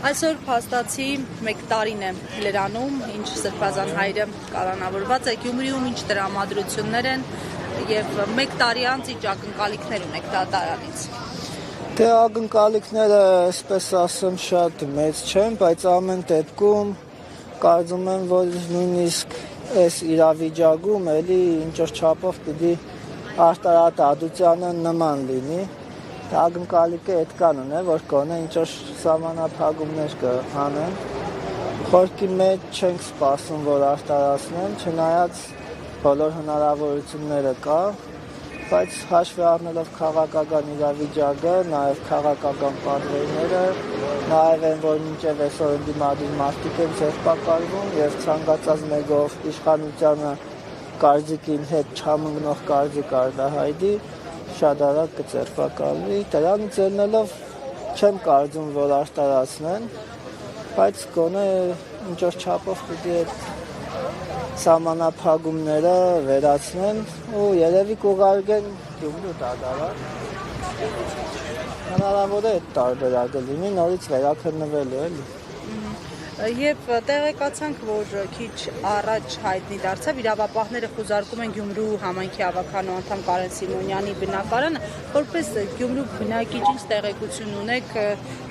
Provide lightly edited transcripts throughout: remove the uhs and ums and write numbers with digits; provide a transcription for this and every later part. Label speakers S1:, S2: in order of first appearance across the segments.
S1: Այսօր փաստացի 1 տարին է Լրանում, ինչ Սրբազան հայրը կալանավորված է Գյումրիում, ինչ տրամադրություններ են եւ 1 տարի անց ինչ ակնկալիքներ ունեք դատարանից։
S2: Դե ակնկալիքները, այսպես ասեմ, շատ մեծ չեն, բայց ամեն դեպքում կարծում եմ, որ նույնիսկ այս իրավիճակում էլի ինչ-որ չափով պիտի արտարադատությանը նման լինի։ Ակնկալիքը այդքան է, որ կոնե ինչ-որ սահմանափակումներ կանեն։ Խորքի մեջ չենք սպասում, որ արտարացնեն, չնայած բոլոր հնարավորությունները կա, բայց հաշվի առնելով քաղաքական իրավիճակը, նաև քաղաքական պատվերները, նաև այն, որ մինչև այսօր ընդդիմադիր մարդիկ են ձերբակալվում եւ ցանկացած մեկով իշխանությանը կարծիքին հետ չհամընկնող կարծիք արտահայտի, շատ արագ կձերբակալվի։ Դրանից ելնելով չեմ կարծում, որ արտարացնեն, բայց գոնե ինչ-որ չափով պիտի այդ սահմանափակումները վերացնեն ու երևի կուղարկեն Գյումրու դատարան։ Հնարավոր է այդ տարբերակը լինի, նորից վերաքննվելու էլի։
S1: Եվ տեղեկացանք, որ քիչ առաջ հայտնի դարձավ իրավապահները խուզարկում են Գյումրու համայնքի ավականու անդամ Կարեն Սիմոնյանի բնակարանը, որպես Գյումրու բնակիչ ինչ տեղեկություն ունեք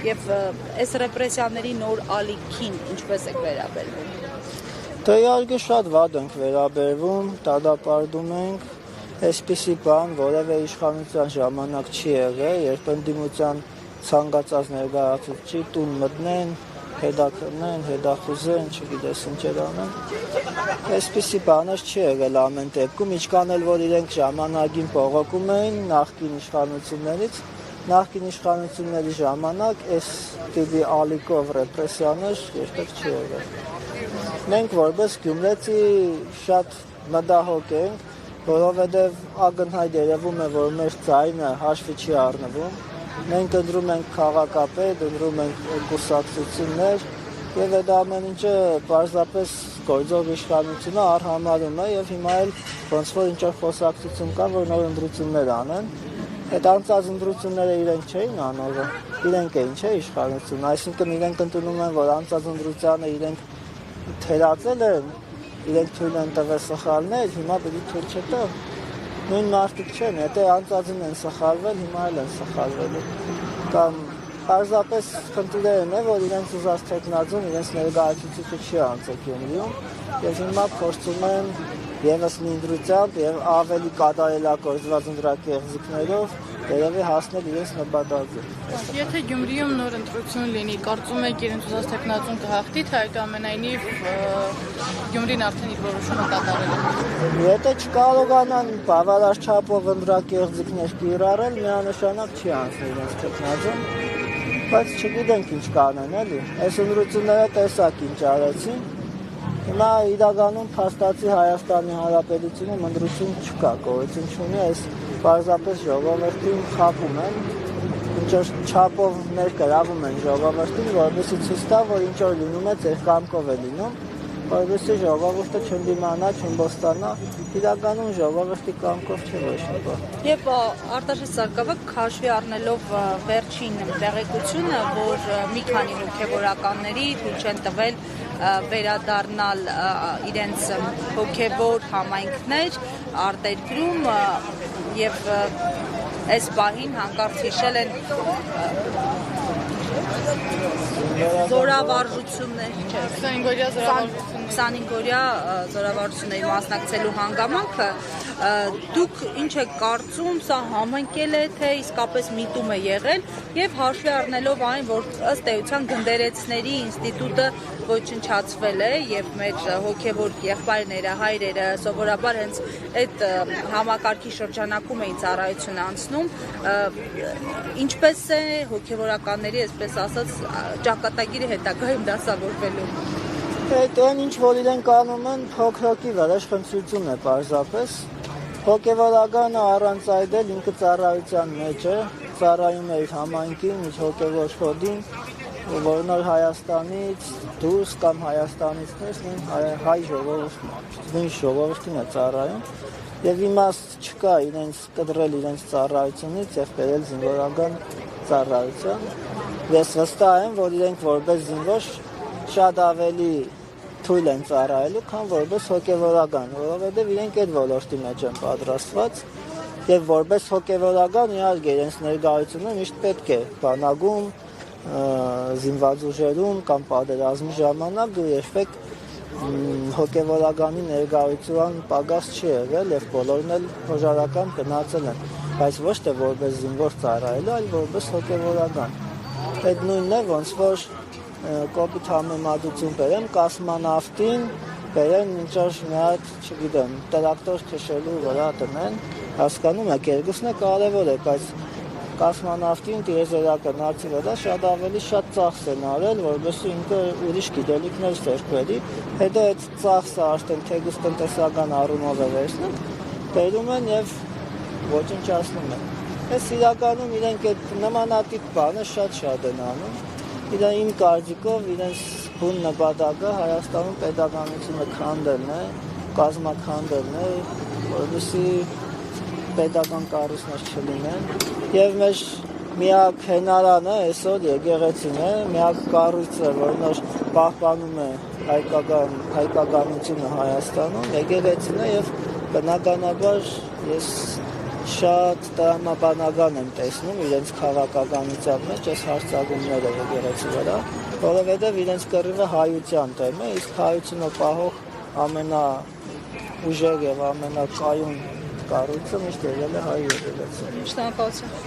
S1: եւ այս ռեպրեսիաների նոր ալիքին ինչպես եք վերաբերվում։
S2: Դե իհարկե շատ վատ ենք վերաբերվում, դատապարտում ենք, այսպիսի բան որևէ իշխանության ժամանակ չի եղել, երբ ընդդիմության ցանկացած ներկայացուցիչ տուն մտնեն, հետաքննեն, հետախուզեն, չգիտես ինչեր անեն։ Այսպիսի բաներ չի եղել ամեն դեպքում, ինչքան էլ որ իրենք ժամանակին բողոքում էին նախկին իշխանությունների ժամանակ այս տիպի ալիքով ռեպրեսիաներ երբեք չի եղել։ Մենք որպես գյումրեցի շատ մտահոգ ենք, որովհետև ակնհայտ երևում է, որ մեր ձայնը հաշվի չի առնվում։ Մենք ընտրում ենք քաղաքապետ, ընտրում ենք կուսակցություններ եւ այդ ամեն ինչը պարզապես գործող իշխանությունը արհամարում է եւ հիմա էլ ոնց որ ինչ-որ խոսակցություն կա, որ նոր ընտրություններ անեն։ Այդ անցած ընտրությունները իրենք չէին անողը, իրենք էին չէ իշխանություն, այսինքն իրենք ընդունում են, որ անցած ընտրությանը իրենք թերացել են, իրենք թույլ են տվել սխալներ, հիմա պետք է թույլ չտա։ Նույն մարդիկ չեն, եթե անցածին են սխալվել, հիմա էլ են սխալվելու։ Կամ պարզապես խնդիրներն է, որ իրենց ուզած թեկնածուն, իրենց ներկայացուցիչը չի անցել Գյումրիում, եւ հիմա փորձում են եւս մի ընտրությամբ եւ ավելի կատարելագործված ընտրակեղծիքներով երևի հասնել իրենց նպատակը։
S3: Եթե Գյումրիում նոր ընտրություն լինի, կարծում եք իրենց ուզած թեկնածուն կհաղթի, թե այնուամենայնիվ Գյումրին արդեն իր որոշումը կատարել է։
S2: Եթե չկարողանան բավարար չափով ընտրակեղծիքներ կիրառել, միանշանակ չի անցնի իրենց թեկնածուն, բայց չգիտենք ինչ կանեն էլի։ Այս ընտրությունները տեսակ ինչ արեցին։ Հիմա իրականում փաստացի Հայաստանի Հանրապետությունում ընտրություն չկա, գոյություն չունի, այս պարզապես ժողովրդին խաբում են, ինչ-որ չափով ներգրավում են ժողովրդին, որպեսզի ցույց տա, որ ինչ-որ լինում է ձեր կամքով է լինում, որպեսզի ժողովուրդը չընդդիմանա, չըմբոստանա, իրականում ժողովրդի կամքով չի ոչ մի բան։
S1: Եվ Արտաշես Սարգսակյան հաշվի առնելով վերջին տեղեկությունը, որ մի քանի հոգևորականների թույլ չեն տվել վերադառնալ իրենց հոգևոր համայնքներ արտերկրում եւ այս պահին հանկարծ հիշել են զորավարժություններ, 25-օրյա զորավարժությունների մասնակցելու հանգամանքը, դուք ինչ եք կարծում, սա համընկել է, թե իսկապես միտում է եղել եւ հաշվի առնելով այն, որ ըստ էության գնդերեցների ինստիտուտը ոչնչացվել է եւ մեր հոգեվոր եղբայրները, հայրերը սովորաբար հենց այդ համակարգի շրջանակում էին ծառայություն անցնում, ինչպես է հոգեվորականների, այսպես ասած, ճակատագիրը հետագայում դասավորվելու։
S2: Այն ինչ որ իրենք անում են, փոքրոքի վրեժխնդրություն է պարզապես։ Հոգևորականը առանց այդ էլ ինքը ծառայության մեջ է, ծառայում է իր համայնքին, իր հոգևոր խոդին, որ նոր Հայաստանից դուրս կամ Հայաստանից ներս հայ ժողովրդին է ծառայում եւ իմաստ չկա իրենց կտրել իրենց ծառայությունից եւ բերել զինվորական ծառայության։ ես վստահ եմ, որ իրենք որպես զինվոր շատ ավելի թույլ են ծառայելու, քան որպես հոգևորական, որովհետև իրենք այդ ոլորտի մեջ են պատրաստված եւ որպես հոգևորական իհարկե իրենց ներկայությունը միշտ պետք է բանակում, զինված ուժերում կամ պատերազմի ժամանակ դու երբեք հոգևորականի ներկայության պակաս չի եղել եւ բոլորն էլ հոժարական գնացել են, բայց ոչ թե որպես զինվոր ծառայելու, այլ որպես հոգևորական։ Այդ նույնն է, ոնց որ կոպիտ համեմատություն բերեմ կոսմոնավտին, բերեն ինչ-որ մի հատ, չգիտեմ, տրակտոր քշելու վրա տնեն, հասկանում եք, երկուսն է կարևոր է, բայց կոսմոնավտին տիեզերական հարցի վրա շատ ավելի շատ ծախս են արել, որովհետեւ ինքը ուրիշ գիտելիքներ ստեղծվելի, հետո այդ ծախսը արդեն թեկուզ տնտեսական առումով է վերցնում, բերում են եւ ոչնչացնում են։ Այս իրականում իրենք այդ նմանատիպ բանը շատ են անում։ Իմ կարծիքով իրենց բուն նպատակը Հայաստանում պետականությունը քանդելն է, կազմաքանդելն է, որովհետեւ պետական կառույցներ չլինեն եւ մեր միակ հենարանը այսօր եկեղեցին է, միակ կառույցը, որն պահպանում է հայկականությունը Հայաստանում, եկեղեցին է եւ բնականաբար ես շատ տրամաբանական եմ տեսնում իրենց քաղաքականության մեջ այս հարձակումները եկեղեցի վրա, որովհետեւ իրենց կռիվը հայության թեմ է, իսկ հայությունը պահող ամենաուժեղ եւ ամենակայուն կառույցը միշտ եղել է հայ եկեղեցին։
S1: Շնորհակալություն։